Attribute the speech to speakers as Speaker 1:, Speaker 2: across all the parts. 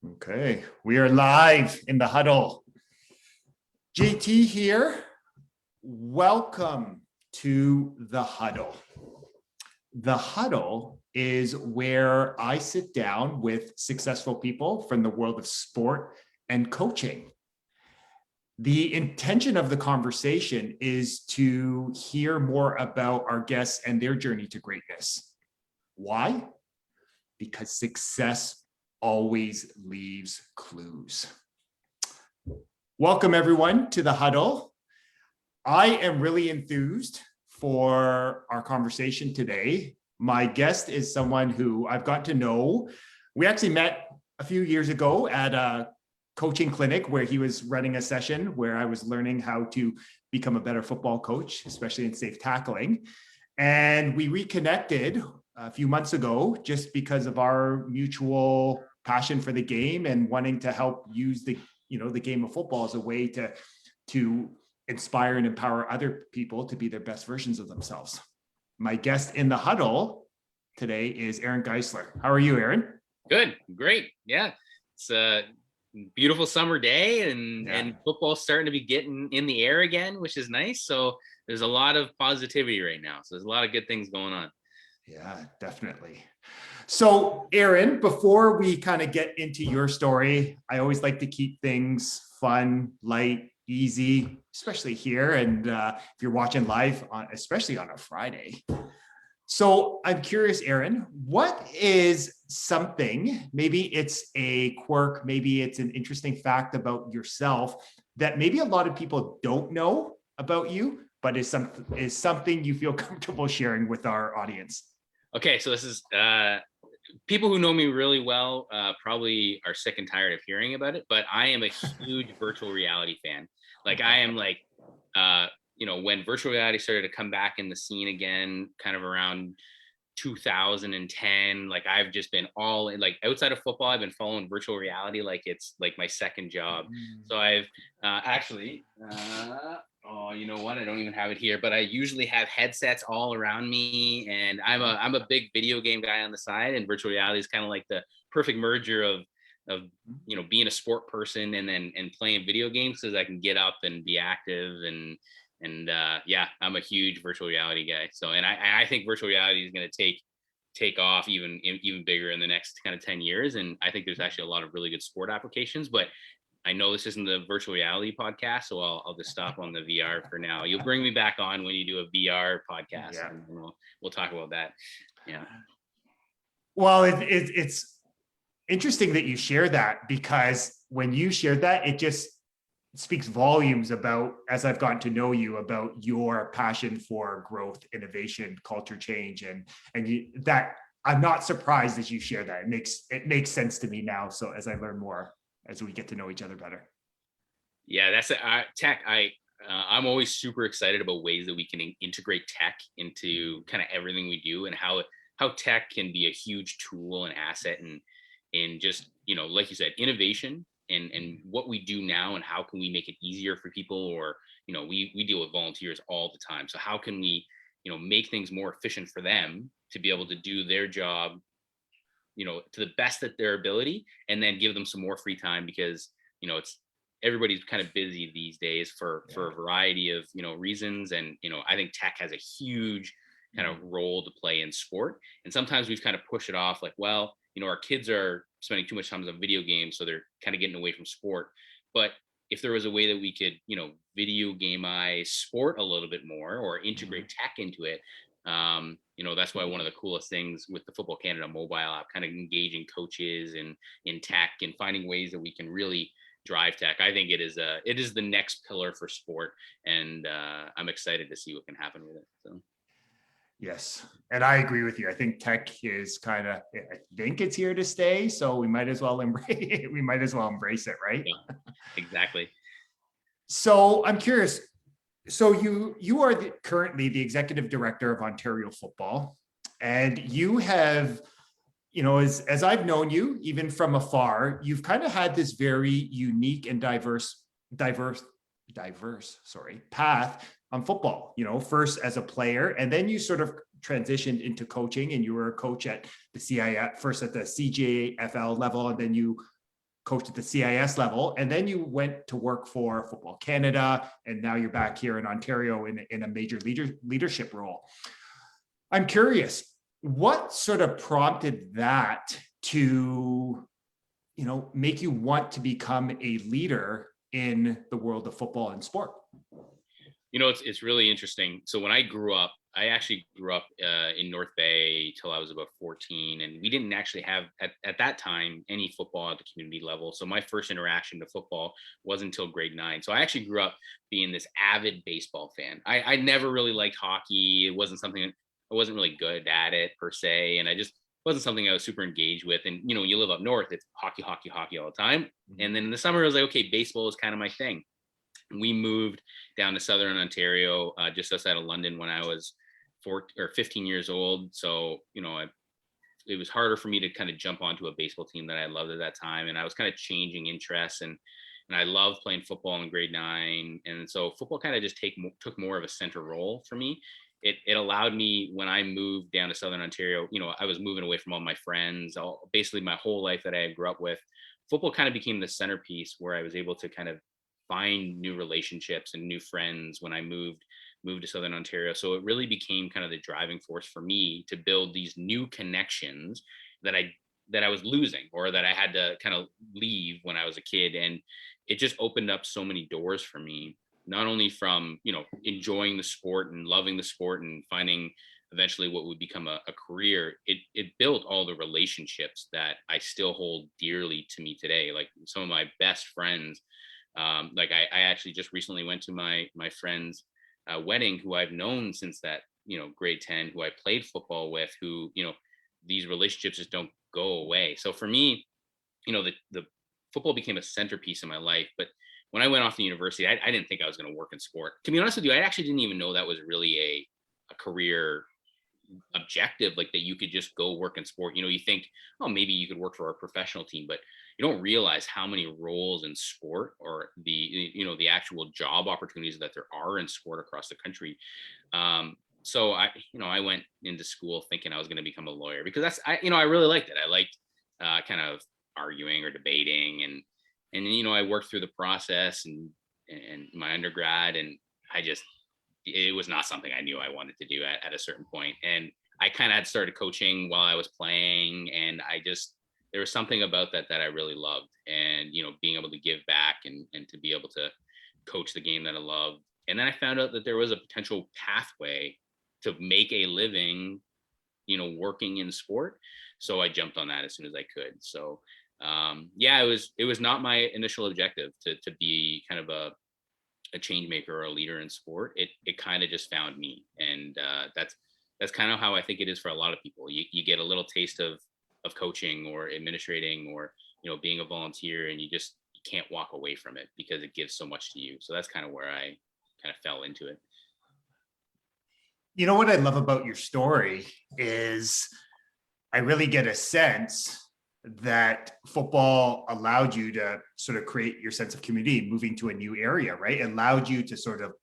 Speaker 1: Okay, we are live in the huddle. JT here. Welcome to the huddle. The huddle is where I sit down with successful people from the world of sport and coaching. The intention of the conversation is to hear more about our guests and their journey to greatness. Why? Because success always leaves clues. Welcome everyone to the huddle. I am really enthused for our conversation today. My guest is someone who I've got to know. We actually met a few years ago at a coaching clinic where he was running a session where I was learning how to become a better football coach, especially in safe tackling. And we reconnected a few months ago just because of our mutual passion for the game and wanting to help use the game of football as a way to inspire and empower other people to be their best versions of themselves. My guest in the huddle today is Aaron Geisler. How are you, Aaron?
Speaker 2: Good, great. Yeah, it's a beautiful summer day and football's starting to be getting in the air again, which is nice. So there's a lot of positivity right now. So there's a lot of good things going on.
Speaker 1: Yeah, definitely. So Aaron, before we kind of get into your story, I always like to keep things fun, light, easy, especially here. And if you're watching live, especially on a Friday. So I'm curious, Aaron, what is something, maybe it's a quirk, maybe it's an interesting fact about yourself that maybe a lot of people don't know about you, but is something you feel comfortable sharing with our audience?
Speaker 2: Okay, so this is people who know me really well probably are sick and tired of hearing about it, but I am a huge virtual reality fan. Like I am like, when virtual reality started to come back in the scene again, kind of around 2010, like I've just been all in, like outside of football, I've been following virtual reality like it's like my second job. So I've oh, you know what? I don't even have it here, but I usually have headsets all around me, and I'm a big video game guy on the side, and virtual reality is kind of like the perfect merger of being a sport person and playing video games, so that I can get up and be active and yeah, I'm a huge virtual reality guy. So and I think virtual reality is going to take off even bigger in the next kind of 10 years, and I think there's actually a lot of really good sport applications. But I know this isn't the virtual reality podcast, so I'll just stop on the VR for now. You'll bring me back on when you do a VR podcast, and we'll talk about that. Yeah.
Speaker 1: Well, it's interesting that you share that, because when you shared that, it just speaks volumes about, as I've gotten to know you, about your passion for growth, innovation, culture change, and that I'm not surprised that you share that. It makes sense to me now. So as I learn more, as we get to know each other better.
Speaker 2: Yeah, that's tech. I'm always super excited about ways that we can integrate tech into kind of everything we do, and how tech can be a huge tool and asset in just, like you said, innovation and what we do now, and how can we make it easier for people, or, we deal with volunteers all the time. So how can we, make things more efficient for them to be able to do their job, to the best of their ability, and then give them some more free time, because, it's everybody's kind of busy these days for a variety of, reasons. And, I think tech has a huge kind of role to play in sport. And sometimes we've kind of pushed it off like, well, our kids are spending too much time on video games, so they're kind of getting away from sport. But if there was a way that we could, video gameize sport a little bit more, or integrate tech into it, that's why one of the coolest things with the Football Canada mobile app, kind of engaging coaches and in tech and finding ways that we can really drive tech. I think it is the next pillar for sport, and I'm excited to see what can happen with it. So.
Speaker 1: Yes, and I agree with you. I think tech is I think it's here to stay. So we might as well embrace it, right?
Speaker 2: Yeah, exactly.
Speaker 1: So I'm curious. So you are currently the executive director of Ontario Football, and you have, as I've known you, even from afar, you've kind of had this very unique and diverse path on football, first as a player, and then you sort of transitioned into coaching, and you were a coach at the CIF, first at the CJFL level, and then you coached at the CIS level, and then you went to work for Football Canada, and now you're back here in Ontario in a major leadership role. I'm curious, what sort of prompted that to, make you want to become a leader in the world of football and sport?
Speaker 2: It's really interesting. So when I grew up, I actually grew up in North Bay till I was about 14, and we didn't actually have at that time any football at the community level. So my first interaction to football wasn't until grade 9. So I actually grew up being this avid baseball fan. I never really liked hockey. It wasn't something I wasn't really good at it per se, and I just wasn't something I was super engaged with. And you live up north, it's hockey, hockey, hockey all the time. And then in the summer, I was like, okay, baseball is kind of my thing. We moved down to Southern Ontario, just outside of London, when I was 15 years old. So, it was harder for me to kind of jump onto a baseball team that I loved at that time. And I was kind of changing interests, and I loved playing football in grade 9. And so football kind of just took more of a center role for me. It allowed me, when I moved down to Southern Ontario, I was moving away from all my friends, basically my whole life that I grew up with. Football kind of became the centerpiece where I was able to kind of find new relationships and new friends when I moved to Southern Ontario. So it really became kind of the driving force for me to build these new connections that I was losing, or that I had to kind of leave when I was a kid. And it just opened up so many doors for me, not only from, enjoying the sport and loving the sport and finding eventually what would become a career. It built all the relationships that I still hold dearly to me today. Like some of my best friends, like I actually just recently went to my friend's wedding, who I've known since that, grade 10, who I played football with, who, these relationships just don't go away. So for me, the football became a centerpiece in my life. But when I went off to university, I didn't think I was going to work in sport. To be honest with you, I actually didn't even know that was really a career objective, like that you could just go work in sport. You think, oh, maybe you could work for a professional team, but you don't realize how many roles in sport, or the actual job opportunities that there are in sport across the country. So I went into school thinking I was going to become a lawyer, because I really liked it. I liked kind of arguing or debating, and I worked through the process and my undergrad, and it was not something I knew I wanted to do at a certain point. And I kind of had started coaching while I was playing, and there was something about that I really loved. And, being able to give back and to be able to coach the game that I love. And then I found out that there was a potential pathway to make a living, working in sport. So I jumped on that as soon as I could. So, it was not my initial objective to be kind of a change maker or a leader in sport. It kind of just found me. And that's kind of how I think it is for a lot of people. You get a little taste of coaching or administrating, or being a volunteer, and you can't walk away from it because it gives so much to you. So that's kind of where I kind of fell into it.
Speaker 1: What I love about your story is I really get a sense that football allowed you to sort of create your sense of community, moving to a new area, right? It allowed you to sort of,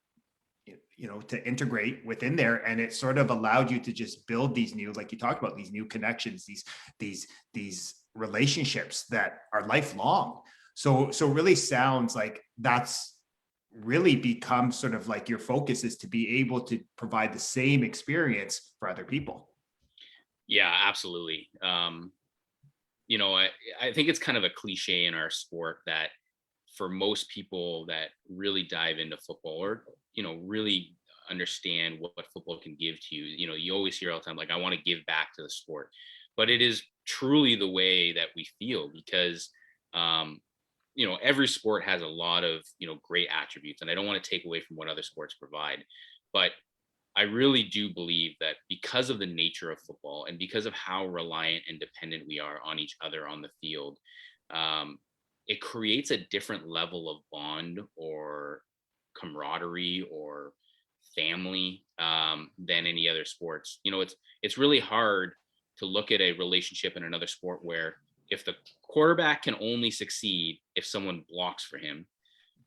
Speaker 1: to integrate within there. And it sort of allowed you to just build these new, like you talked about, these new connections, these relationships that are lifelong. So really sounds like that's really become sort of like your focus, is to be able to provide the same experience for other people.
Speaker 2: Yeah, absolutely. I think it's kind of a cliche in our sport that for most people that really dive into football, or, really understand what football can give to you, you always hear all the time, like, I want to give back to the sport. But it is truly the way that we feel, because, every sport has a lot of, great attributes, and I don't want to take away from what other sports provide. But I really do believe that because of the nature of football, and because of how reliant and dependent we are on each other on the field, it creates a different level of bond or camaraderie or family, than any other sports. It's really hard to look at a relationship in another sport where, if the quarterback can only succeed if someone blocks for him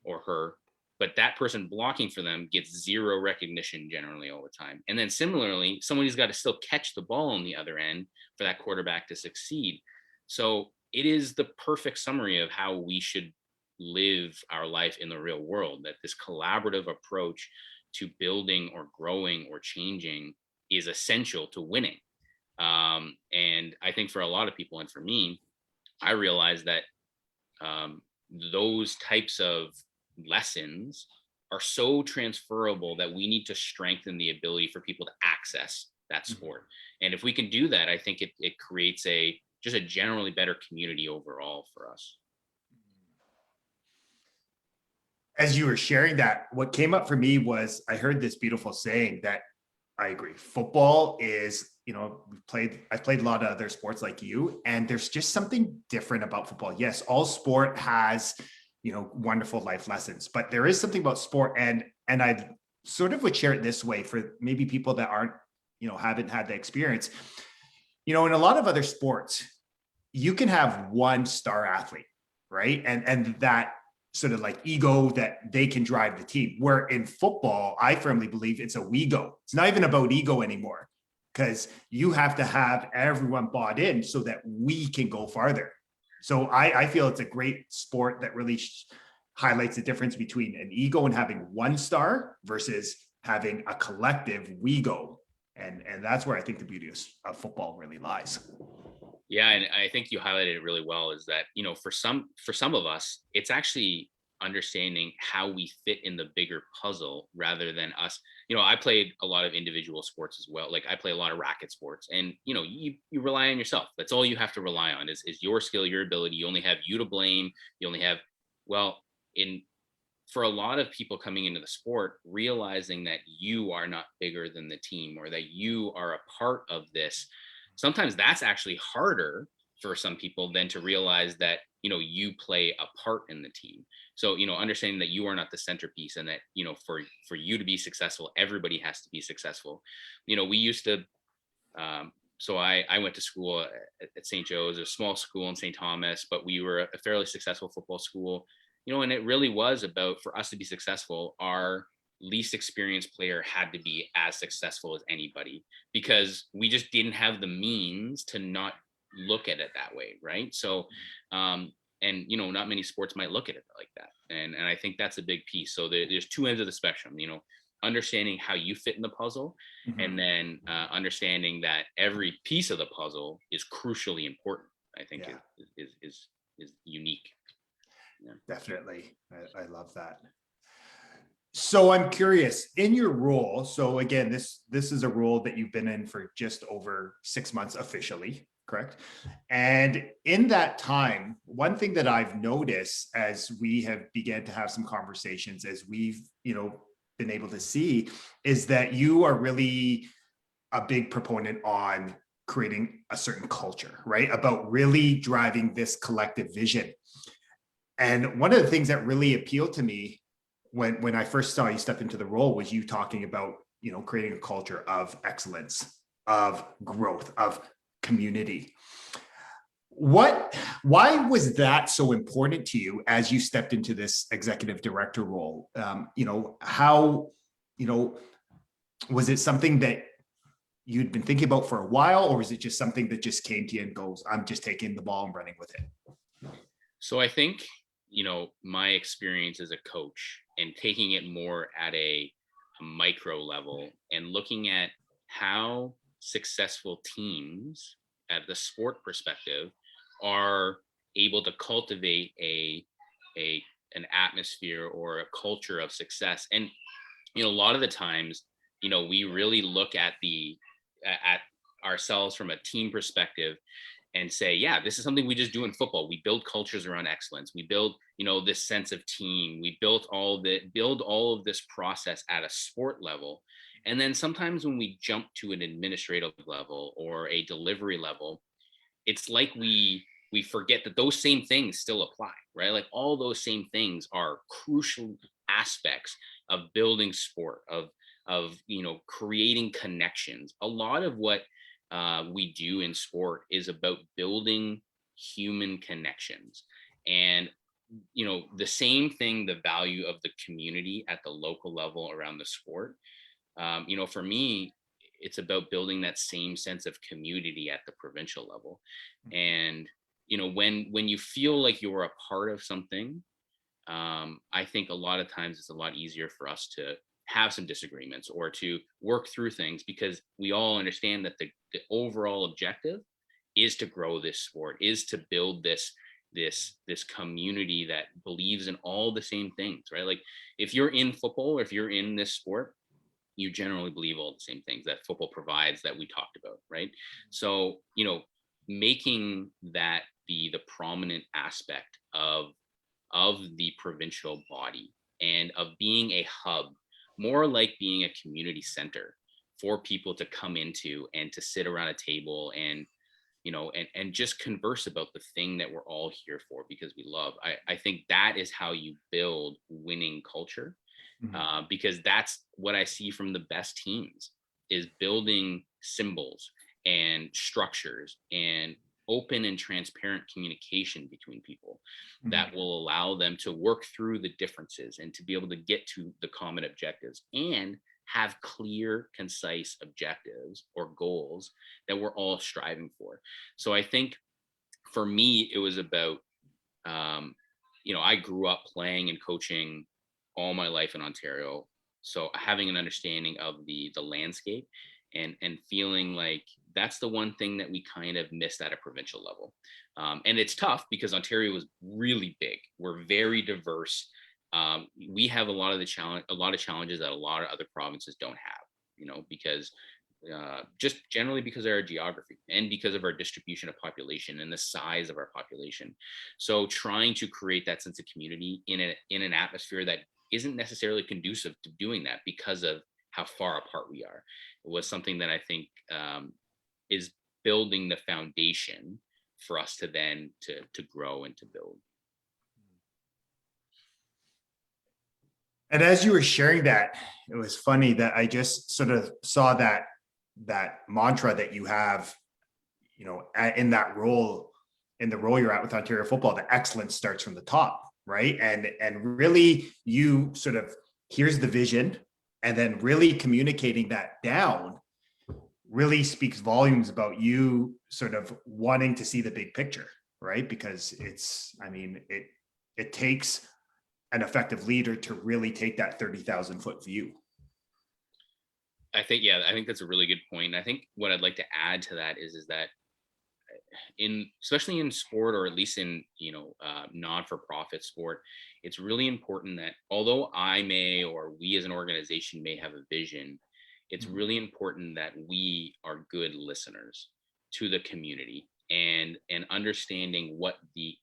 Speaker 2: or her, but that person blocking for them gets zero recognition generally all the time. And then similarly, somebody's got to still catch the ball on the other end for that quarterback to succeed. So it is the perfect summary of how we should live our life in the real world, that this collaborative approach to building or growing or changing is essential to winning. And I think for a lot of people, and for me, I realized that um, those types of lessons are so transferable that we need to strengthen the ability for people to access that sport. And if we can do that, I think it creates a just a generally better community overall for us.
Speaker 1: As you were sharing that, what came up for me was I heard this beautiful saying that I agree. Football is, I played a lot of other sports like you, and there's just something different about football. Yes, all sport has, wonderful life lessons, but there is something about sport. And I sort of would share it this way for maybe people that aren't, haven't had the experience. In a lot of other sports, you can have one star athlete, right? And that sort of like ego that they can drive the team. Where in football, I firmly believe it's a we go. It's not even about ego anymore, because you have to have everyone bought in so that we can go farther. So I feel it's a great sport that really highlights the difference between an ego and having one star versus having a collective we go. And that's where I think the beauty of football really lies.
Speaker 2: Yeah, and I think you highlighted it really well, is that, for some of us, it's actually understanding how we fit in the bigger puzzle rather than us. I played a lot of individual sports as well. Like I play a lot of racket sports, and you rely on yourself. That's all you have to rely on is your skill, your ability. You only have you to blame. You only have, well, in for a lot of people coming into the sport, realizing that you are not bigger than the team, or that you are a part of this, sometimes that's actually harder for some people than to realize that you play a part in the team. So understanding that you are not the centerpiece, and that for you to be successful, everybody has to be successful. We used to so I went to school at St. Joe's, a small school in St. Thomas, but we were a fairly successful football school. And it really was about, for us to be successful, our least experienced player had to be as successful as anybody, because we just didn't have the means to not look at it that way, right? So and not many sports might look at it like that, and I think that's a big piece. So there's two ends of the spectrum, understanding how you fit in the puzzle, and then understanding that every piece of the puzzle is crucially important. I think is unique.
Speaker 1: Yeah. Definitely. I love that. So I'm curious, in your role, so again, this is a role that you've been in for just over 6 months officially, correct? And in that time, one thing that I've noticed as we have began to have some conversations, as we've, been able to see, is that you are really a big proponent on creating a certain culture, right? About really driving this collective vision. And one of the things that really appealed to me when I first saw you step into the role was you talking about, creating a culture of excellence, of growth, of community. Why was that so important to you as you stepped into this executive director role? How, was it something that you'd been thinking about for a while, or was it just something that just came to you and goes, I'm just taking the ball and running with it?
Speaker 2: So I think, my experience as a coach and taking it more at a micro level and looking at how successful teams at the sport perspective are able to cultivate an atmosphere or a culture of success. And a lot of the times, we really look at at ourselves from a team perspective and say, yeah, this is something we just do in football. We build cultures around excellence. We build, this sense of team. We build all of this process at a sport level. And then sometimes when we jump to an administrative level or a delivery level, it's like we forget that those same things still apply, right? Like all those same things are crucial aspects of building sport, of creating connections. A lot of what we do in sport is about building human connections. And the same thing, the value of the community at the local level around the sport. For me, it's about building that same sense of community at the provincial level. And when you feel like you're a part of something, I think a lot of times it's a lot easier for us to have some disagreements or to work through things, because we all understand that the overall objective is to grow this sport, is to build this community that believes in all the same things, right? Like if you're in football or if you're in this sport, you generally believe all the same things that football provides that we talked about, right? So, making that be the prominent aspect of the provincial body and of being a hub, more like being a community center for people to come into and to sit around a table and and just converse about the thing that we're all here for because we love. I think that is how you build winning culture, because that's what I see from the best teams is building symbols and structures and open and transparent communication between people that will allow them to work through the differences and to be able to get to the common objectives and have clear, concise objectives or goals that we're all striving for. So I think for me, it was about, I grew up playing and coaching all my life in Ontario. So having an understanding of the landscape and feeling like that's the one thing that we kind of missed at a provincial level. And it's tough because Ontario is really big. We're very diverse. We have a lot of challenges that a lot of other provinces don't have, because just generally because of our geography and because of our distribution of population and the size of our population. So trying to create that sense of community in an atmosphere that isn't necessarily conducive to doing that because of how far apart we are, was something that I think is building the foundation for us to then to grow and to build.
Speaker 1: And as you were sharing that, it was funny that I just sort of saw that mantra that you have, in that role, in the role you're at with Ontario football, the excellence starts from the top, right? And really you sort of, here's the vision, and then really communicating that down really speaks volumes about you sort of wanting to see the big picture, right? Because it takes an effective leader to really take that 30,000 foot view.
Speaker 2: I think that's a really good point. I think what I'd like to add to that is that especially in sport, or at least in non-for-profit sport, it's really important that although I may, or we as an organization may have a vision, it's really important that we are good listeners to the community and understanding what the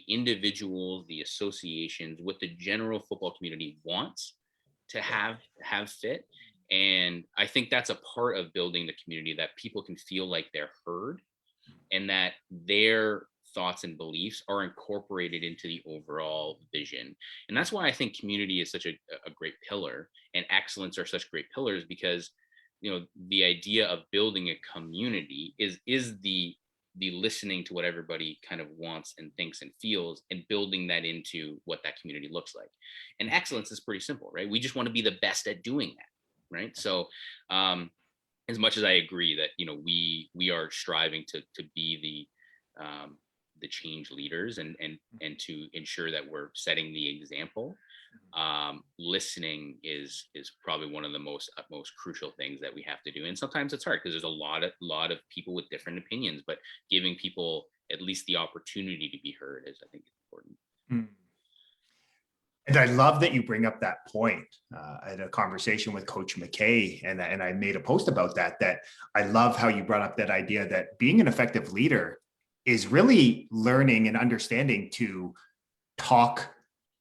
Speaker 2: individuals, the associations, what the general football community wants to have fit. And I think that's a part of building the community, that people can feel like they're heard and that their thoughts and beliefs are incorporated into the overall vision. And that's why I think community is such a great pillar, and excellence are such great pillars, because the idea of building a community is the listening to what everybody kind of wants and thinks and feels, and building that into what that community looks like. And excellence is pretty simple, right? We just want to be the best at doing that, right? So as much as I agree that we are striving to be the change leaders and to ensure that we're setting the example, listening is probably one of the most crucial things that we have to do. And sometimes it's hard because there's a lot of people with different opinions, but giving people at least the opportunity to be heard is, I think, important.
Speaker 1: And I love that you bring up that point. I had a conversation with Coach McKay, and I made a post about that I love how you brought up that idea that being an effective leader is really learning and understanding to talk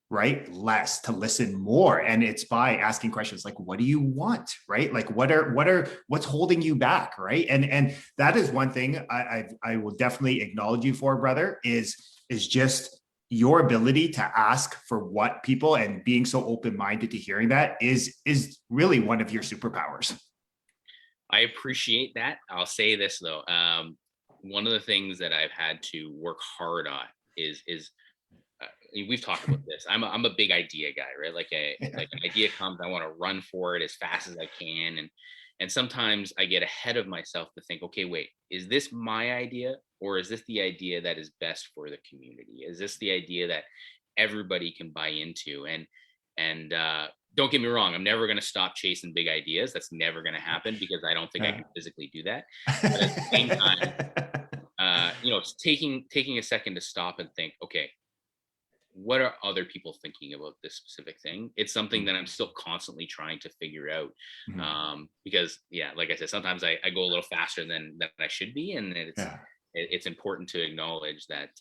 Speaker 1: right less, to listen more. And it's by asking questions like, what do you want, right? Like what's holding you back, right? And that is one thing I will definitely acknowledge you for, brother, is just your ability to ask for what people, and being so open-minded to hearing that is really one of your superpowers.
Speaker 2: I appreciate that. I'll say this though. One of the things that I've had to work hard on is we've talked about this. I'm a big idea guy, right? Like an idea comes, I want to run for it as fast as I can. And sometimes I get ahead of myself to think, okay, wait, is this my idea or is this the idea that is best for the community? Is this the idea that everybody can buy into? And don't get me wrong, I'm never going to stop chasing big ideas. That's never going to happen because I don't think I
Speaker 1: Yeah.
Speaker 2: can physically do that. But at the same time, it's taking a second to stop and think, okay, what are other people thinking about this specific thing? It's something that I'm still constantly trying to figure out.
Speaker 1: Mhm.
Speaker 2: Because yeah, like I said, sometimes I go a little faster than I should be. And
Speaker 1: Yeah.
Speaker 2: it's important to acknowledge that,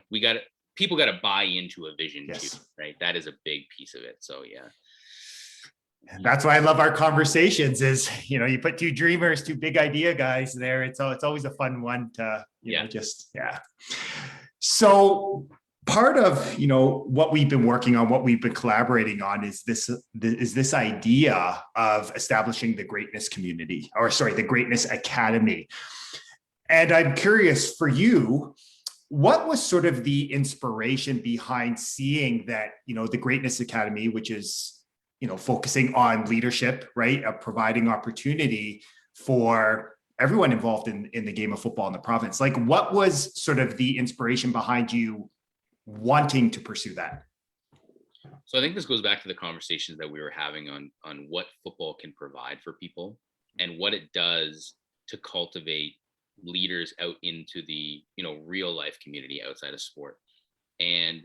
Speaker 2: we got to, people got to buy into a vision too,
Speaker 1: Yes.
Speaker 2: right? That is a big piece of it. So yeah.
Speaker 1: That's why I love our conversations is, you put two dreamers, two big idea guys there. It's always a fun one to,
Speaker 2: Yeah.
Speaker 1: yeah. So part of, what we've been working on, what we've been collaborating on is this idea of establishing the greatness community, or sorry, the greatness academy. And I'm curious for you, what was sort of the inspiration behind seeing that, the Greatness Academy, which is, focusing on leadership, right? Of providing opportunity for everyone involved in the game of football in the province. Like, what was sort of the inspiration behind you wanting to pursue that?
Speaker 2: So I think this goes back to the conversations that we were having on what football can provide for people and what it does to cultivate leaders out into the real life community outside of sport. And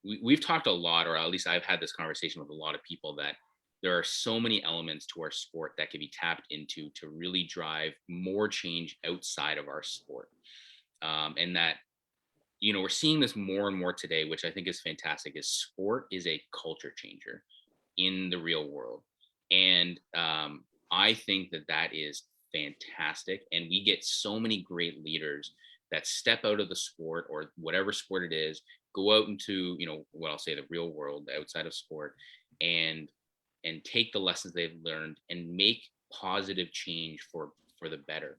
Speaker 2: we've talked a lot, or at least I've had this conversation with a lot of people, that there are so many elements to our sport that can be tapped into to really drive more change outside of our sport. And that, we're seeing this more and more today, which I think is fantastic, is sport is a culture changer in the real world. And I think that is fantastic. And we get so many great leaders that step out of the sport or whatever sport it is, go out into, what I'll say, the real world outside of sport, and take the lessons they've learned and make positive change for the better.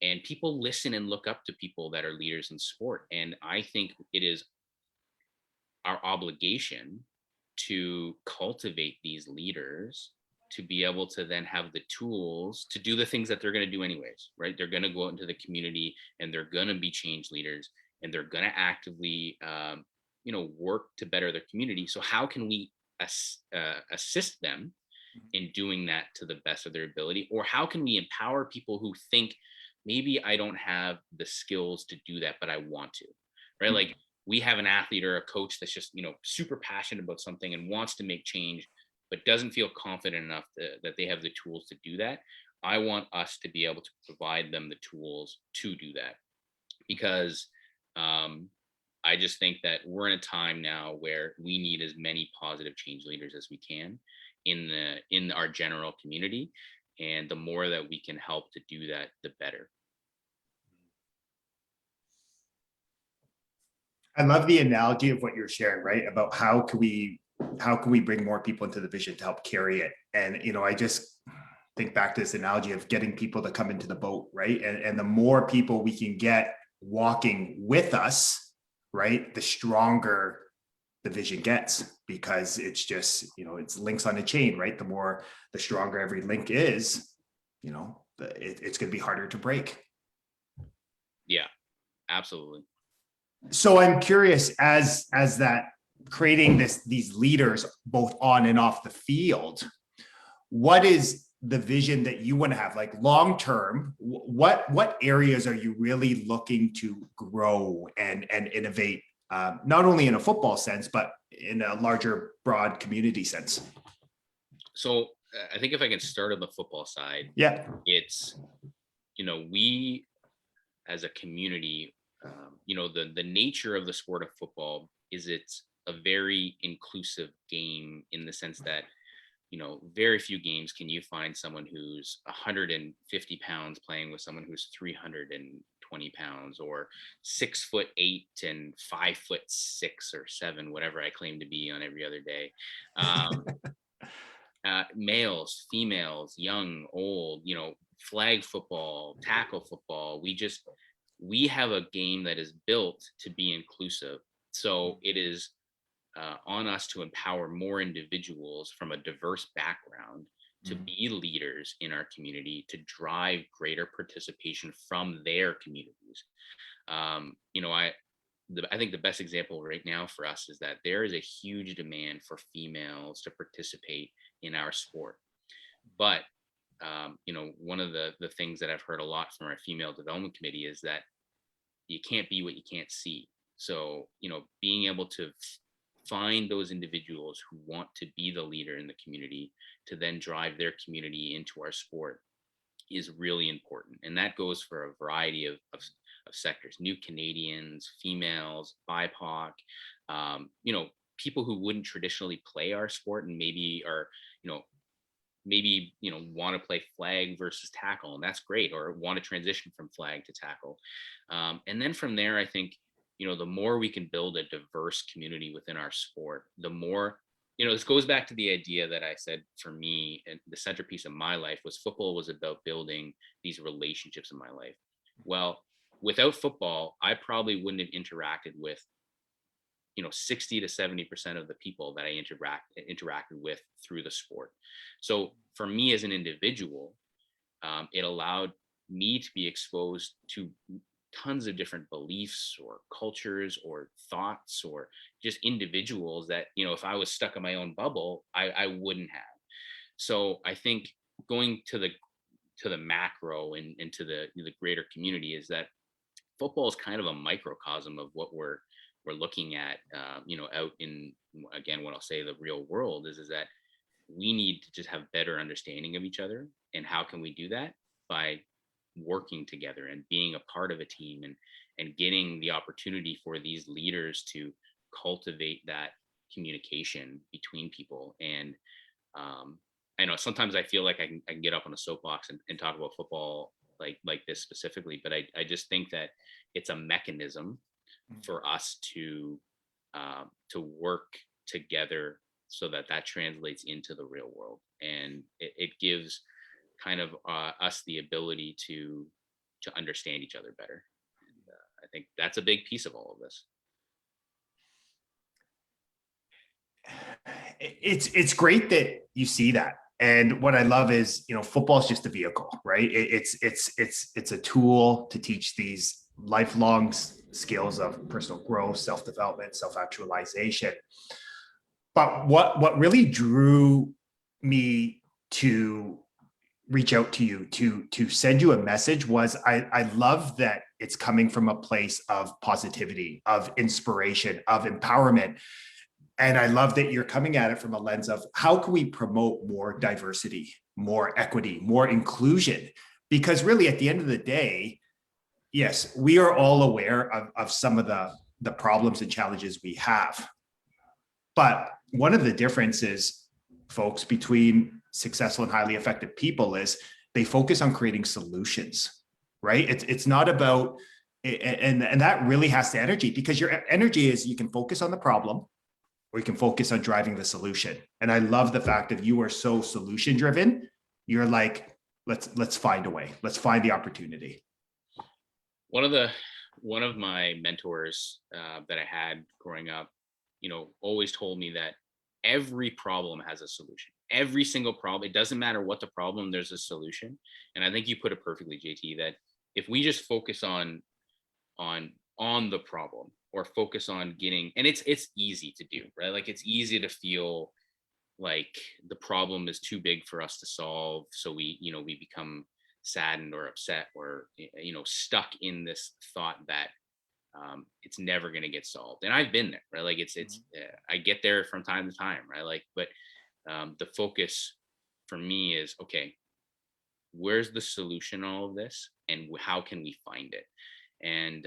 Speaker 2: And people listen and look up to people that are leaders in sport. And I think it is our obligation to cultivate these leaders to be able to then have the tools to do the things that they're going to do anyways, right? They're going to go out into the community and they're going to be change leaders, and they're going to actively, work to better their community. So how can we assist them in doing that to the best of their ability? Or how can we empower people who think, maybe I don't have the skills to do that, but I want to, right? Like, we have an athlete or a coach that's just, super passionate about something and wants to make change, but doesn't feel confident enough that they have the tools to do that. I want us to be able to provide them the tools to do that, because I just think that we're in a time now where we need as many positive change leaders as we can in our general community. And the more that we can help to do that, the better.
Speaker 1: I love the analogy of what you're sharing, right? About how can we bring more people into the vision to help carry it? And, I just think back to this analogy of getting people to come into the boat, right? And the more people we can get walking with us, right, the stronger the vision gets, because it's just, it's links on a chain, right? The stronger every link is, it's going to be harder to break.
Speaker 2: Yeah, absolutely.
Speaker 1: So I'm curious, as that creating these leaders both on and off the field, what is the vision that you want to have, like long term? What areas are you really looking to grow and innovate, not only in a football sense, but in a larger, broad community sense?
Speaker 2: So I think if I can start on the football side,
Speaker 1: Yeah.
Speaker 2: it's, we as a community, the nature of the sport of football is it's a very inclusive game, in the sense that, very few games can you find someone who's 150 pounds playing with someone who's 320 pounds, or 6'8" and 5'6" or 7, whatever I claim to be on every other day. Males, females, young, old, flag football, tackle football. We have a game that is built to be inclusive. So it is on us to empower more individuals from a diverse background to be leaders in our community, to drive greater participation from their communities. You know, I think the best example right now for us is that there is a huge demand for females to participate in our sport. But you know, one of the things that I've heard a lot from our female development committee is that you can't be what you can't see. So, you know, being able to find those individuals who want to be the leader in the community to then drive their community into our sport is really important. And that goes for a variety of sectors: new Canadians, females, BIPOC, you know, people who wouldn't traditionally play our sport and maybe are, you know, maybe, you know, want to play flag versus tackle, and that's great, or want to transition from flag to tackle. And then from there, I think, you know, the more we can build a diverse community within our sport, the more, you know, this goes back to the idea that I said, for me, and the centerpiece of my life was football was about building these relationships in my life. Well, without football, I probably wouldn't have interacted with, you know, 60 to 70% of the people that I interacted with through the sport. So for me as an individual, it allowed me to be exposed to tons of different beliefs or cultures or thoughts or just individuals that, you know, if I was stuck in my own bubble, I wouldn't have. So I think going to the macro and to the greater community is that football is kind of a microcosm of what we're looking at, you know, out in, again, what I'll say, the real world is that we need to just have better understanding of each other. And how can we do that? By working together and being a part of a team, and getting the opportunity for these leaders to cultivate that communication between people. And I know sometimes I feel like I can get up on a soapbox and talk about football like this specifically, but I just think that it's a mechanism for us to work together so that translates into the real world, and it gives kind of us the ability to understand each other better. And I think that's a big piece of all of this.
Speaker 1: It's great that you see that. And what I love is, you know, football is just a vehicle, right? It's a tool to teach these lifelong skills of personal growth, self-development, self-actualization. But what really drew me to reach out to you to send you a message was I love that it's coming from a place of positivity, of inspiration, of empowerment. And I love that you're coming at it from a lens of how can we promote more diversity, more equity, more inclusion? Because really, at the end of the day, yes, we are all aware of some of the problems and challenges we have. But one of the differences, folks, between successful and highly effective people is they focus on creating solutions, right? It's not about, and that really has the energy, because your energy is you can focus on the problem, or you can focus on driving the solution. And I love the fact that you are so solution driven. You're like, let's find a way. Let's find the opportunity.
Speaker 2: One of my mentors that I had growing up, you know, always told me that every problem has a solution. Every single problem, it doesn't matter what the problem, there's a solution. And I think you put it perfectly, JT, that if we just focus on the problem, or focus on getting, and it's easy to do, right? Like it's easy to feel like the problem is too big for us to solve, so we, you know, we become saddened or upset, or, you know, stuck in this thought that it's never going to get solved. And I've been there, right? Like it's I get there from time to time, right? Like, but the focus for me is, okay, where's the solution in all of this, and how can we find it? And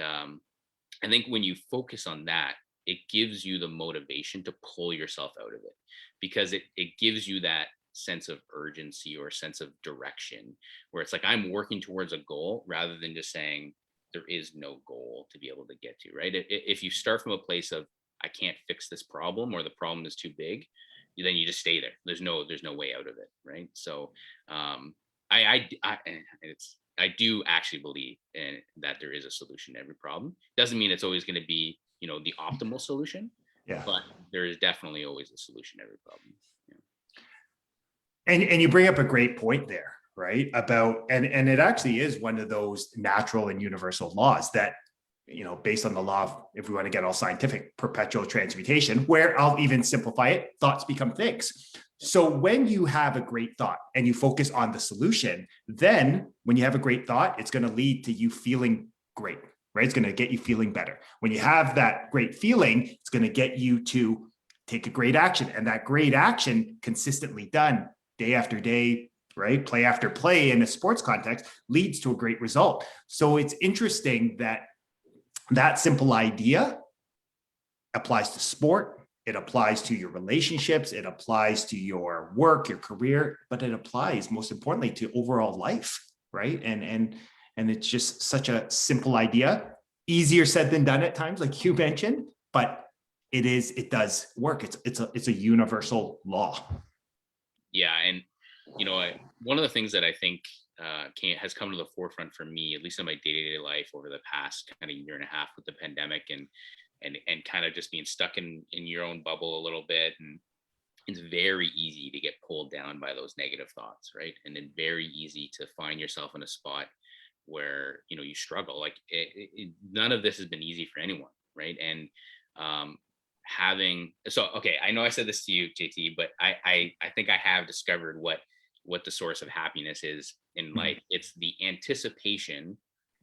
Speaker 2: I think when you focus on that, it gives you the motivation to pull yourself out of it, because it gives you that sense of urgency or sense of direction, where it's like I'm working towards a goal rather than just saying there is no goal to be able to get to, right? If you start from a place of I can't fix this problem, or the problem is too big, then you just stay there. There's no way out of it, right? So I do actually believe that there is a solution to every problem. Doesn't mean it's always going to be, you know, the optimal solution,
Speaker 1: Yeah.
Speaker 2: but there is definitely always a solution to every problem. Yeah.
Speaker 1: And you bring up a great point there, right? About and it actually is one of those natural and universal laws that, based on the law of, if we want to get all scientific, perpetual transmutation, where I'll even simplify it, thoughts become things. So when you have a great thought and you focus on the solution, then when you have a great thought, it's going to lead to you feeling great, right? It's going to get you feeling better. When you have that great feeling, it's going to get you to take a great action, and that great action consistently done day after day, right? Play after play in a sports context leads to a great result. So it's interesting that that simple idea applies to sport. It applies to your relationships. It applies to your work, your career, but it applies most importantly to overall life, right? And it's just such a simple idea, easier said than done at times, like you mentioned, but it does work. It's a universal law.
Speaker 2: Yeah, and one of the things that I think has come to the forefront for me, at least in my day-to-day life over the past kind of year and a half with the pandemic, and kind of just being stuck in your own bubble a little bit, and it's very easy to get pulled down by those negative thoughts, right? And then very easy to find yourself in a spot where you struggle. Like none of this has been easy for anyone, right? And okay, I know I said this to you, JT, but I think I have discovered what the source of happiness is in life. It's the anticipation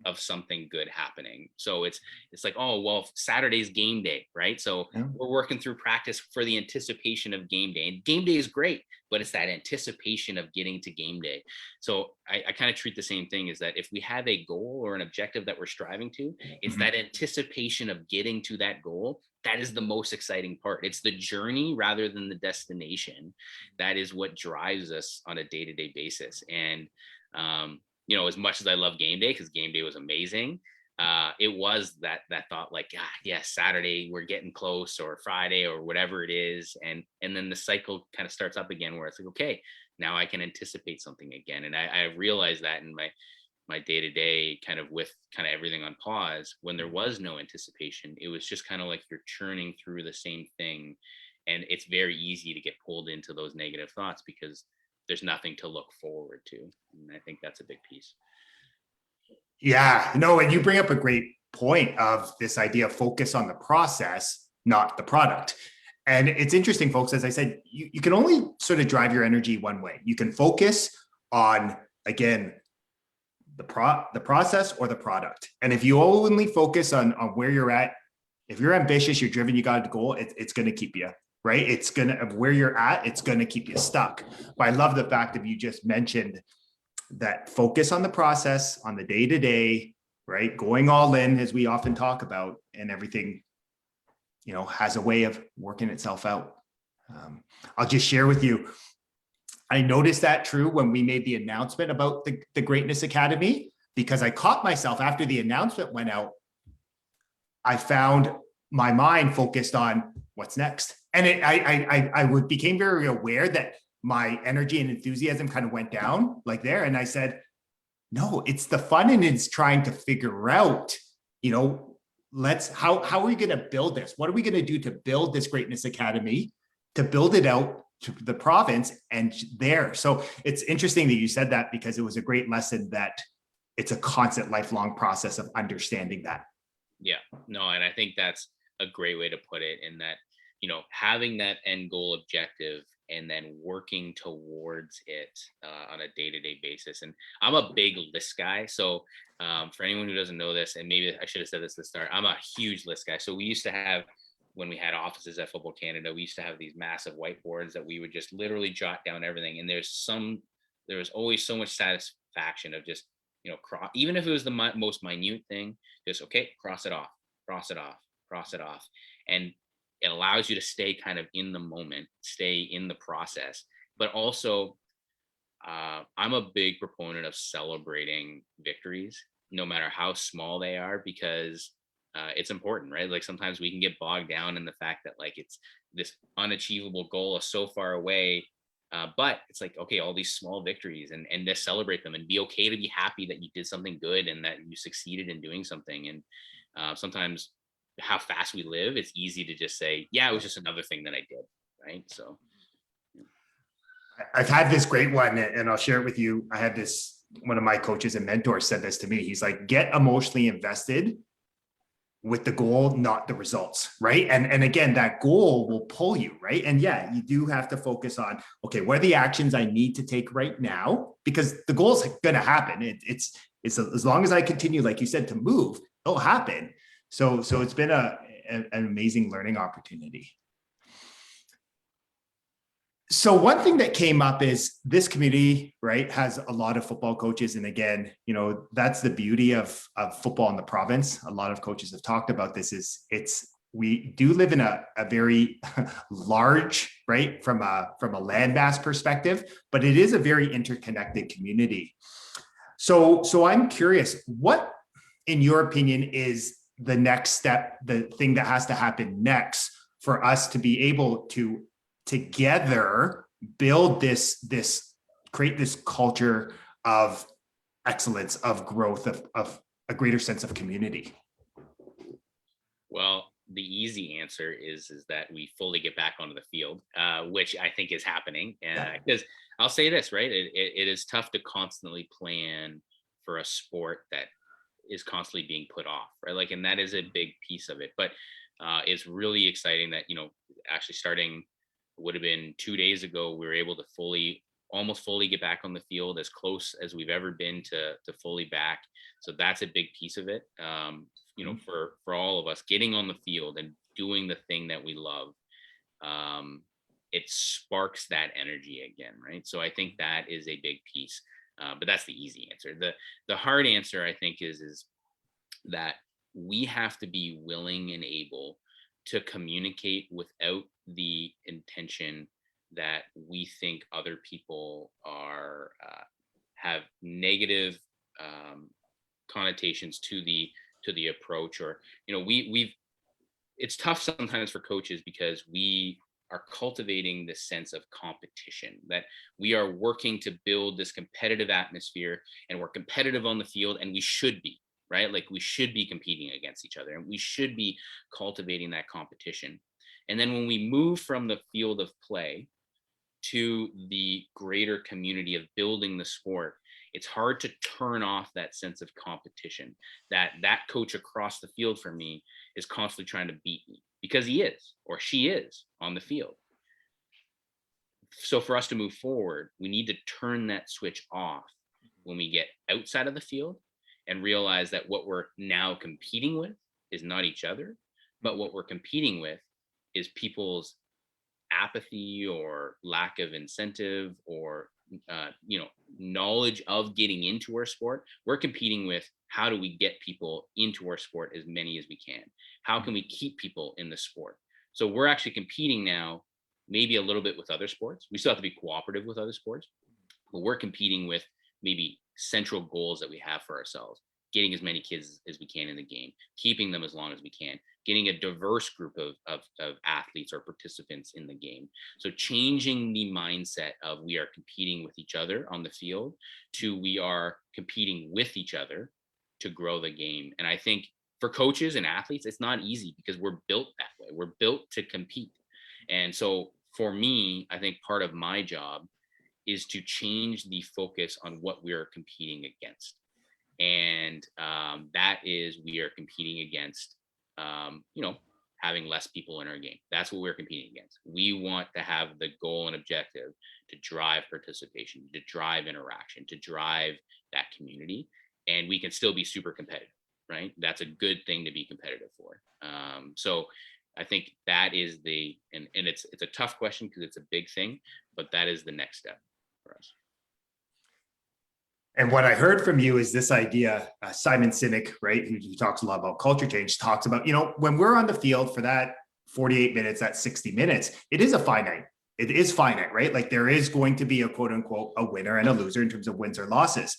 Speaker 2: of something good happening. So it's like, oh well, Saturday's game day, right? So we're working through practice for the anticipation of game day, and game day is great, but it's that anticipation of getting to game day. So I kind of treat the same thing, is that if we have a goal or an objective that we're striving to, it's that anticipation of getting to that goal that is the most exciting part. It's the journey rather than the destination. That is what drives us on a day-to-day basis. And as much as I love game day, because game day was amazing, it was that thought, like, yeah, Saturday we're getting close, or Friday, or whatever it is, and then the cycle kind of starts up again, where it's like, okay, now I can anticipate something again. And I realized that in my day-to-day, kind of with kind of everything on pause, when there was no anticipation, it was just kind of like you're churning through the same thing, and it's very easy to get pulled into those negative thoughts because there's nothing to look forward to. And I think that's a big piece.
Speaker 1: Yeah, no, and you bring up a great point of this idea of focus on the process, not the product. And it's interesting, folks, as I said, you can only sort of drive your energy one way. You can focus on, again, the process or the product. And if you only focus on where you're at, if you're ambitious, you're driven, you got a goal, it's going to keep you, right? It's going to, where you're at, it's going to keep you stuck. But I love the fact that you just mentioned that focus on the process, on the day-to-day, right? Going all in, as we often talk about, and everything, has a way of working itself out. I'll just share with you, I noticed that true when we made the announcement about the Greatness Academy, because I caught myself after the announcement went out. I found my mind focused on what's next. And I became very aware that my energy and enthusiasm kind of went down like there. And I said, no, it's the fun, and it's trying to figure out, how are we going to build this? What are we going to do to build this Greatness Academy, to build it out to the province and there. So it's interesting that you said that, because it was a great lesson that it's a constant lifelong process of understanding that.
Speaker 2: Yeah, no, and I think that's a great way to put it, in that, having that end goal objective and then working towards it on a day-to-day basis. And I'm a big list guy. So for anyone who doesn't know this, and maybe I should have said this at the start, I'm a huge list guy. So we used to have, when we had offices at Football Canada, we used to have these massive whiteboards that we would just literally jot down everything. And there was always so much satisfaction of just, even if it was the most minute thing, just, okay, cross it off, cross it off, cross it off. And it allows you to stay kind of in the moment, stay in the process. But also, I'm a big proponent of celebrating victories, no matter how small they are, because it's important, right? Like sometimes we can get bogged down in the fact that, like, it's this unachievable goal is so far away, but it's like, okay, all these small victories, and to celebrate them, and be okay to be happy that you did something good and that you succeeded in doing something. And sometimes, how fast we live, it's easy to just say, yeah, it was just another thing that I did, right? So
Speaker 1: I've had this great one, and I'll share it with you. I had this, one of my coaches and mentors said this to me. He's like, get emotionally invested with the goal, not the results, right? And again, that goal will pull you, right? And yeah, you do have to focus on, okay, what are the actions I need to take right now? Because the goal is going to happen. It's as long as I continue, like you said, to move, it'll happen. So it's been an amazing learning opportunity. So one thing that came up is this community, right, has a lot of football coaches. And again, you know, that's the beauty of football in the province. A lot of coaches have talked about this we do live in a very large, right, from a landmass perspective, but it is a very interconnected community. So I'm curious, what, in your opinion, is the next step, the thing that has to happen next for us to be able to together build create this culture of excellence, of growth, of a greater sense of community?
Speaker 2: Well, the easy answer is that we fully get back onto the field, which I think is happening. Because I'll say this, right? It is tough to constantly plan for a sport that is constantly being put off, right? Like, and that is a big piece of it. But it's really exciting that, you know, actually starting would have been 2 days ago, we were able to almost fully get back on the field, as close as we've ever been to fully back. So that's a big piece of it. You know, for all of us, getting on the field and doing the thing that we love, it sparks that energy again, right? So I think that is a big piece. But that's the easy answer. The hard answer, I think, is that we have to be willing and able to communicate without the intention that we think other people are have negative connotations to the approach. Or, you know, it's tough sometimes for coaches because we are cultivating this sense of competition, that we are working to build this competitive atmosphere, and we're competitive on the field, and we should be, right? Like, we should be competing against each other, and we should be cultivating that competition. And then when we move from the field of play to the greater community of building the sport, it's hard to turn off that sense of competition, that coach across the field for me is constantly trying to beat me, because he is, or she is, on the field. So for us to move forward, we need to turn that switch off when we get outside of the field and realize that what we're now competing with is not each other, but what we're competing with is people's apathy or lack of incentive, or you know, knowledge of getting into our sport. We're competing with, how do we get people into our sport, as many as we can? How can we keep people in the sport? So we're actually competing now, maybe a little bit with other sports. We still have to be cooperative with other sports, but we're competing with maybe central goals that we have for ourselves: getting as many kids as we can in the game, keeping them as long as we can, getting a diverse group of athletes or participants in the game. So changing the mindset of we are competing with each other on the field to we are competing with each other to grow the game. And I think for coaches and athletes, it's not easy, because we're built that way. We're built to compete. And so for me, I think part of my job is to change the focus on what we're competing against. And that is, we are competing against, you know, having less people in our game. That's what we're competing against. We want to have the goal and objective to drive participation, to drive interaction, to drive that community. And we can still be super competitive, right? That's a good thing to be competitive for. So I think that is and it's a tough question because it's a big thing, but that is the next step for us.
Speaker 1: And what I heard from you is this idea, Simon Sinek, right, who talks a lot about culture change, talks about, you know, when we're on the field for that 48 minutes, that 60 minutes, it is finite, right? Like, there is going to be a quote unquote a winner and a loser in terms of wins or losses.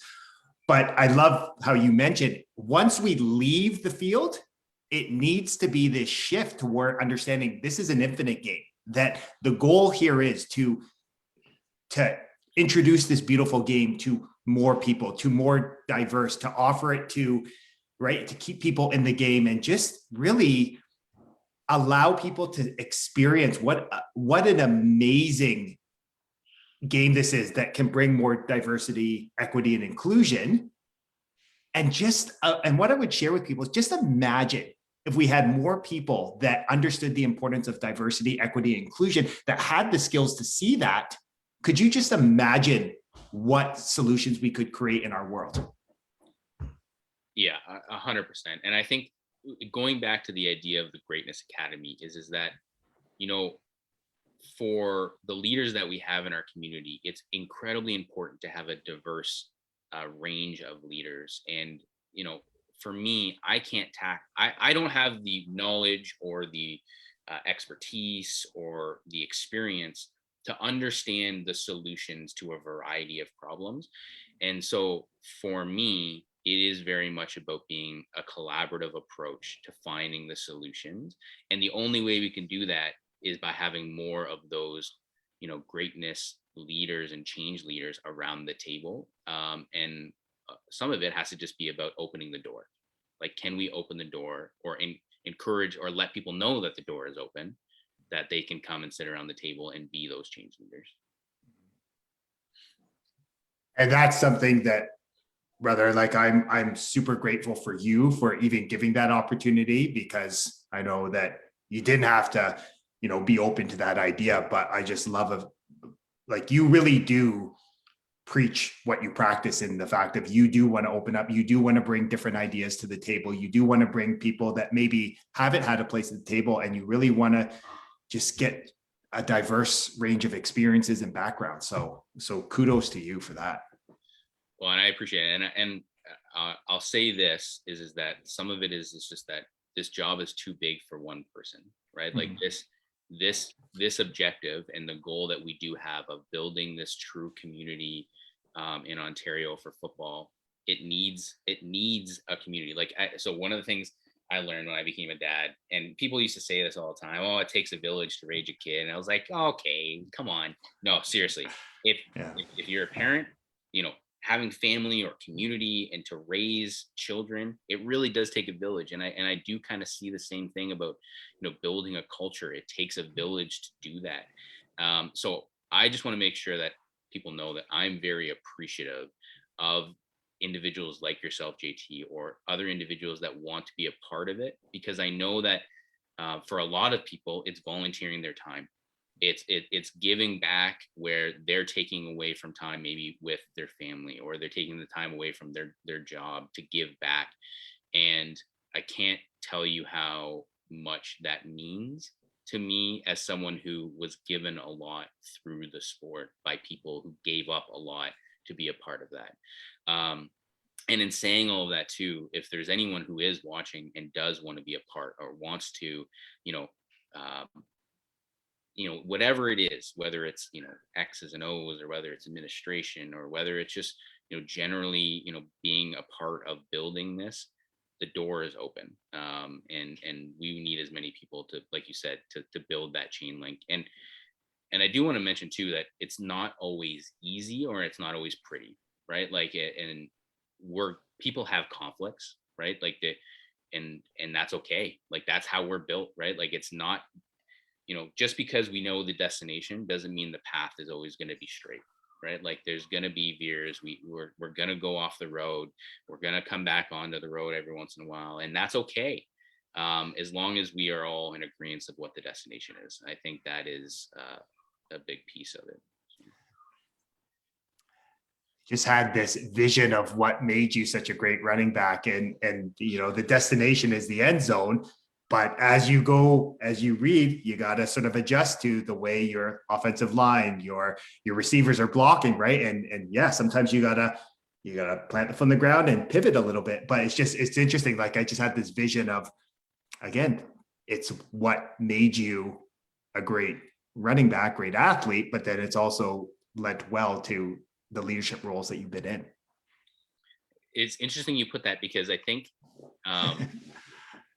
Speaker 1: But I love how you mentioned, once we leave the field, it needs to be this shift toward understanding this is an infinite game, that the goal here is to introduce this beautiful game to more people, to more diverse, to offer it to, right, to keep people in the game, and just really allow people to experience what an amazing game this is that can bring more diversity, equity, and inclusion. And and what I would share with people is just imagine if we had more people that understood the importance of diversity, equity, and inclusion, that had the skills to see that. Could you just imagine what solutions we could create in our world?
Speaker 2: Yeah, 100%. And I think going back to the idea of the Greatness Academy is that, you know, for the leaders that we have in our community, it's incredibly important to have a diverse range of leaders. And, you know, for me, I don't have the knowledge or the expertise or the experience to understand the solutions to a variety of problems. And so for me, it is very much about being a collaborative approach to finding the solutions. And the only way we can do that is by having more of those, you know, greatness leaders and change leaders around the table. And some of it has to just be about opening the door. Like, can we open the door or encourage or let people know that the door is open, that they can come and sit around the table and be those change leaders?
Speaker 1: And that's something that, brother, like I'm super grateful for you for even giving that opportunity, because I know that you didn't have to, you know, be open to that idea, but I just love like you really do preach what you practice, in the fact of you do want to open up, you do want to bring different ideas to the table, you do want to bring people that maybe haven't had a place at the table, and you really want to just get a diverse range of experiences and backgrounds. So kudos to you for that.
Speaker 2: Well, and I appreciate it. And I'll say this is that some of it is just that this job is too big for one person, right? Like this objective and the goal that we do have of building this true community in Ontario for football, it needs a community. So one of the things I learned when I became a dad, and people used to say this all the time, oh, it takes a village to raise a kid. And I was like, oh, okay, come on. No, seriously. If you're a parent, you know, having family or community and to raise children, it really does take a village. And I do kind of see the same thing about, you know, building a culture. It takes a village to do that. So I just want to make sure that people know that I'm very appreciative of individuals like yourself, JT, or other individuals that want to be a part of it, because I know that for a lot of people, it's volunteering their time. It's giving back where they're taking away from time, maybe with their family, or they're taking the time away from their job to give back. And I can't tell you how much that means to me as someone who was given a lot through the sport by people who gave up a lot to be a part of that. And in saying all of that too, if there's anyone who is watching and does want to be a part or wants to, um, whatever it is, whether it's, X's and O's, or whether it's administration, or whether it's just, generally, being a part of building this, the door is open. And we need as many people to, like you said, to build that chain link. And I do want to mention too, that it's not always easy, or it's not always pretty, right? And people have conflicts, right? And that's okay. Like, that's how we're built, right? Like, it's not, just because we know the destination doesn't mean the path is always going to be straight, right? Like, there's going to be veers. We're going to go off the road. We're going to come back onto the road every once in a while. And that's okay. As long as we are all in agreement of what the destination is. I think that is a big piece of it.
Speaker 1: Just had this vision of what made you such a great running back, and the destination is the end zone. But as you read, you got to sort of adjust to the way your offensive line, your receivers are blocking, right? And yeah, sometimes you gotta plant it from the ground and pivot a little bit. But it's interesting. Like, I just had this vision of, again, it's what made you a great running back, great athlete, but then it's also led well to the leadership roles that you've been in.
Speaker 2: It's interesting you put that, because I think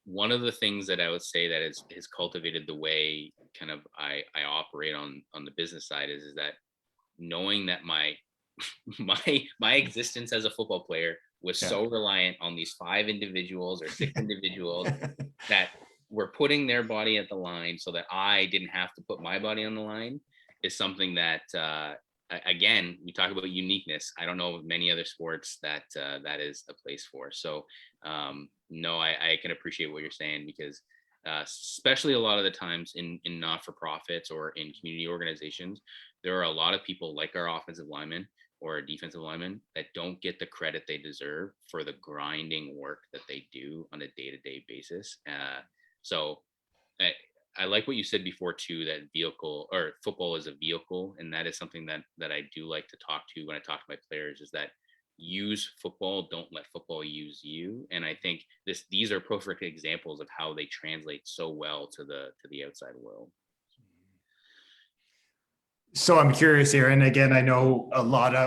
Speaker 2: one of the things that I would say that has cultivated the way kind of I operate on the business side is that knowing that my existence as a football player was so reliant on these 5 individuals or 6 individuals that were putting their body at the line so that I didn't have to put my body on the line, is something that again, we talk about uniqueness. I don't know of many other sports that that is a place for. So no, I can appreciate what you're saying, because especially a lot of the times in not-for-profits or in community organizations, there are a lot of people like our offensive linemen or our defensive linemen that don't get the credit they deserve for the grinding work that they do on a day-to-day basis. So I like what you said before too, that vehicle or football is a vehicle. And that is something that I do like to talk to when I talk to my players, is that use football, don't let football use you. And I think these are perfect examples of how they translate so well to the outside world.
Speaker 1: So I'm curious here, and again, I know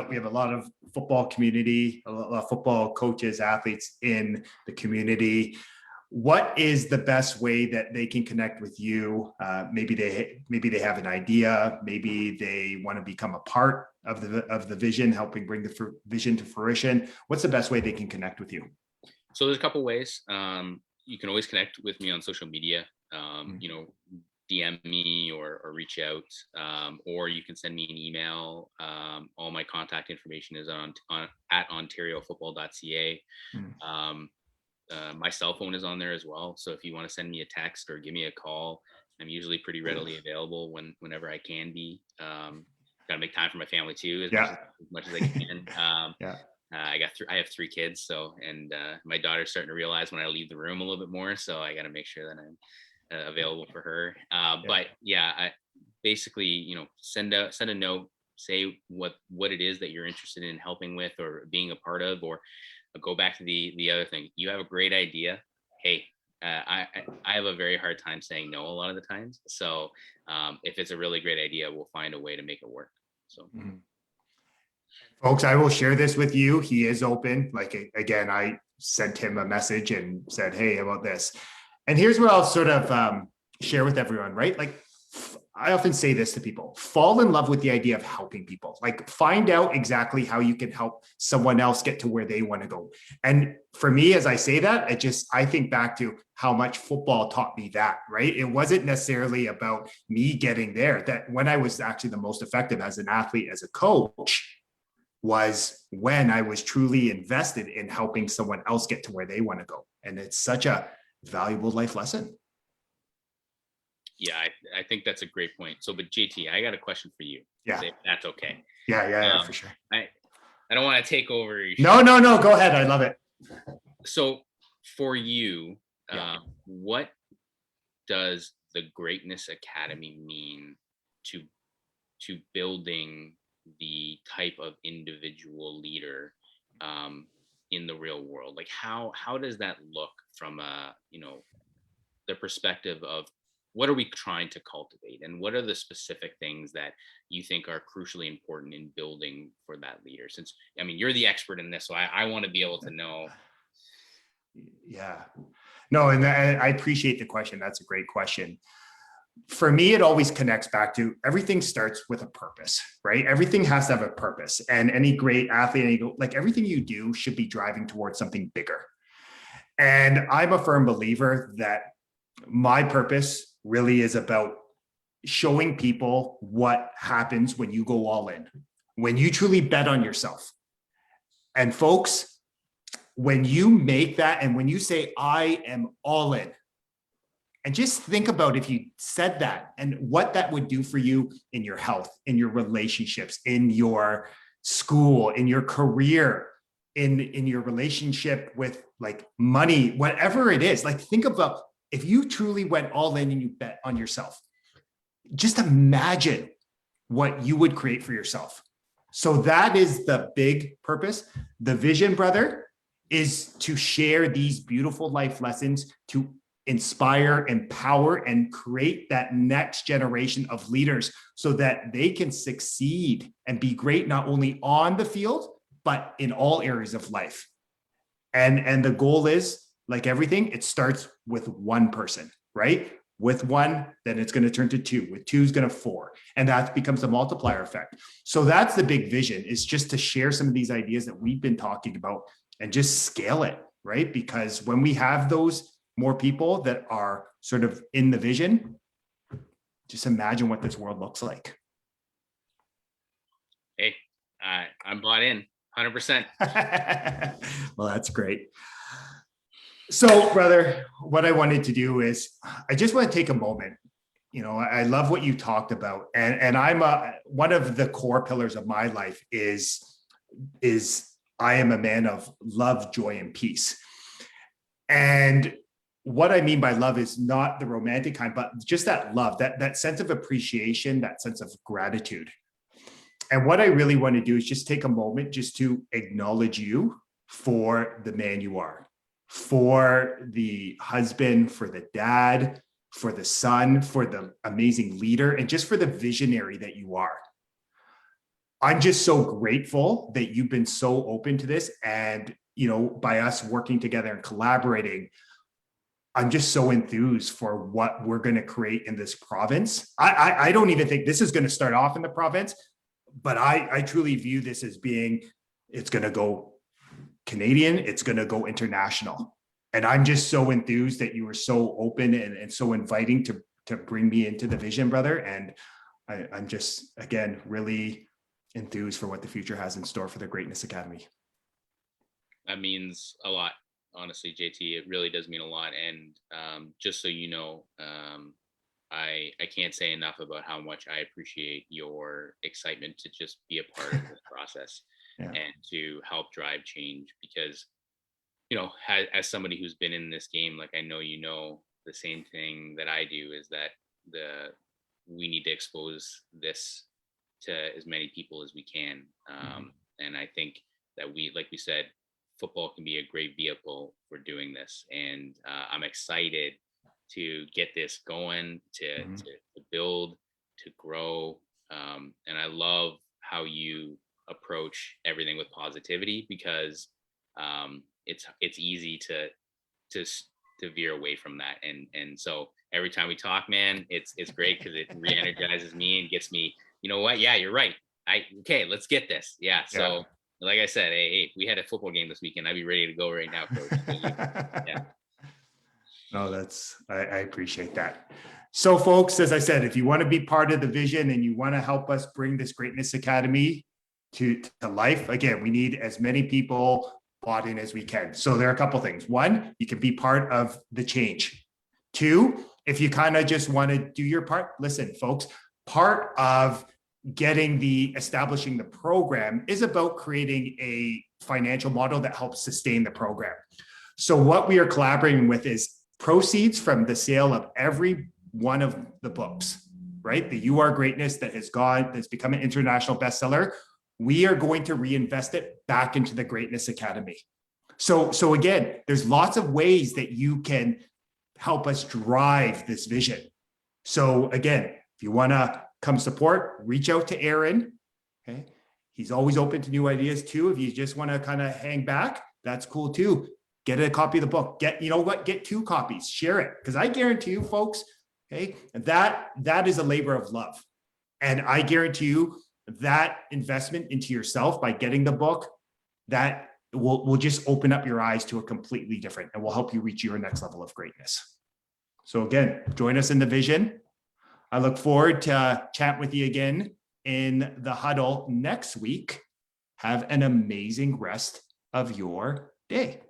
Speaker 1: we have a lot of football community, a lot of football coaches, athletes in the community. What is the best way that they can connect with you? Maybe they have an idea, maybe they want to become a part of the vision, helping bring the vision to fruition. What's the best way they can connect with you?
Speaker 2: So there's a couple ways. You can always connect with me on social media. You know, DM me or reach out, or you can send me an email. All my contact information is on at ontariofootball.ca. My cell phone is on there as well. So if you want to send me a text or give me a call, I'm usually pretty readily available whenever I can be. Gotta make time for my family too, as much as I can. I have 3 kids, so, and my daughter's starting to realize when I leave the room a little bit more, so I got to make sure that I'm available for her. But yeah, I basically, you know, send a note, say what it is that you're interested in helping with or being a part of, or go back to the other thing. You have a great idea. Hey, I have a very hard time saying no a lot of the times. So if it's a really great idea, we'll find a way to make it work. So.
Speaker 1: Folks, I will share this with you. He is open. Like, again, I sent him a message and said, hey, how about this? And here's what I'll sort of share with everyone, right? Like, I often say this to people: fall in love with the idea of helping people. Like, find out exactly how you can help someone else get to where they want to go. And for me, as I say that, I think back to how much football taught me that, right? It wasn't necessarily about me getting there. That when I was actually the most effective as an athlete, as a coach, was when I was truly invested in helping someone else get to where they want to go. And it's such a valuable life lesson.
Speaker 2: Yeah, I think that's a great point. So, but JT, I got a question for you.
Speaker 1: Yeah.
Speaker 2: If that's okay.
Speaker 1: Yeah, for sure.
Speaker 2: I don't want to take over your
Speaker 1: show. No, go ahead. I love it.
Speaker 2: So for you, what does the Greatness Academy mean to building the type of individual leader in the real world? Like, how does that look from the perspective of what are we trying to cultivate, and what are the specific things that you think are crucially important in building for that leader? Since, I mean, you're the expert in this, so I want to be able to know.
Speaker 1: Yeah, no, and I appreciate the question. That's a great question. For me, it always connects back to everything starts with a purpose, right? Everything has to have a purpose, and any great athlete, like everything you do should be driving towards something bigger. And I'm a firm believer that my purpose really is about showing people what happens when you go all in, when you truly bet on yourself. And folks, when you make that, and when you say, I am all in, and just think about if you said that and what that would do for you in your health, in your relationships, in your school, in your career, in your relationship with like money, whatever it is. Like, think about if you truly went all in and you bet on yourself. Just imagine what you would create for yourself. So that is the big purpose. The vision, brother, is to share these beautiful life lessons to inspire, empower, and create that next generation of leaders so that they can succeed and be great, not only on the field, but in all areas of life. And the goal is, like everything, it starts with one person, right? With one, then it's going to turn to 2. With 2 is going to 4. And that becomes a multiplier effect. So that's the big vision, is just to share some of these ideas that we've been talking about and just scale it, right? Because when we have those more people that are sort of in the vision, just imagine what this world looks like.
Speaker 2: I'm bought in 100%.
Speaker 1: Well, that's great. So, brother, what I wanted to do is I just want to take a moment. I love what you talked about, and I'm one of the core pillars of my life is I am a man of love, joy, and peace. And what I mean by love is not the romantic kind, but just that love, that sense of appreciation, that sense of gratitude. And what I really want to do is just take a moment just to acknowledge you for the man you are, for the husband, for the dad, for the son, for the amazing leader, and just for the visionary that you are. I'm just so grateful that you've been so open to this. And, by us working together and collaborating, I'm just so enthused for what we're going to create in this province. I don't even think this is going to start off in the province, but I truly view this as being, it's going to go Canadian, it's going to go international. And I'm just so enthused that you were so open and so inviting to bring me into the vision, brother. And I'm just, again, really enthused for what the future has in store for the Greatness Academy.
Speaker 2: That means a lot, honestly, JT. It really does mean a lot. And just so you know, I can't say enough about how much I appreciate your excitement to just be a part of this process and to help drive change. Because, as somebody who's been in this game, like I know the same thing that I do is that we need to expose this to as many people as we can. And I think that like we said, football can be a great vehicle for doing this. And I'm excited to get this going, to build, to grow. And I love how you approach everything with positivity, because it's easy to veer away from that. And so every time we talk, man, it's great because it re-energizes me and gets me, you know what? Yeah, you're right. Okay, let's get this. Yeah. So like I said, hey, if we had a football game this weekend, I'd be ready to go right now, coach. Yeah.
Speaker 1: No, I appreciate that. So folks, as I said, if you want to be part of the vision and you want to help us bring this Greatness Academy to life, again, we need as many people bought in as we can. So there are a couple things. One, you can be part of the change. Two, if you kind of just want to do your part, listen, folks, part of establishing the program is about creating a financial model that helps sustain the program. So what we are collaborating with is proceeds from the sale of every one of the books, right? The You Are Greatness that's become an international bestseller. We are going to reinvest it back into the Greatness Academy. So again, there's lots of ways that you can help us drive this vision. So again, if you want to come support, reach out to Aaron. Okay. He's always open to new ideas too. If you just want to kind of hang back, that's cool too. Get a copy of the book. Get 2 copies, share it. Because I guarantee you folks, okay, that is a labor of love. And I guarantee you that investment into yourself by getting the book, that will just open up your eyes to a completely different, and will help you reach your next level of greatness. So again, join us in the vision. I look forward to chat with you again in the huddle next week. Have an amazing rest of your day.